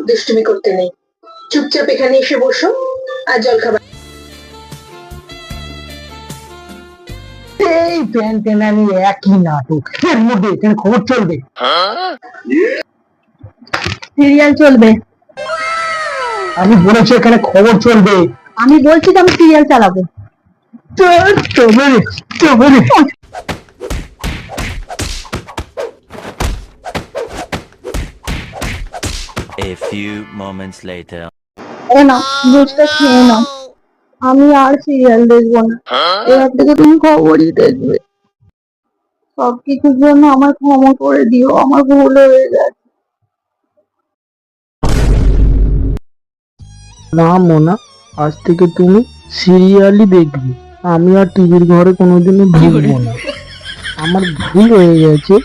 দুষ্টুমি করতে নেই, চুপচাপ এখানে এসে বসো আর জলখাবার। এই প্যান টেনা নিয়ে একই নাটক, এর মধ্যে এখানে খবর চলবে, সিরিয়াল চলবে। আমি বলেছি এখানে খবর চলবে। আমি বলছি তো আমি সিরিয়াল চালাবো। তবে তবে A few moments later. এ না, দুধটা খেয়ে নাও। আমি আর সিরিয়াল দেখবো না, এবার থেকে তুমি খবরই দেখবে। সবকিছুর জন্য আমার ক্ষমা করে দিও, আমার ভুল হয়ে গেছে। না মোনা, আজ থেকে তুমি সিরিয়ালই দেখবে, আমি আর টিভির ঘরে কোনোদিনও ঢুকবো না, আমার ভুল হয়ে গেছে।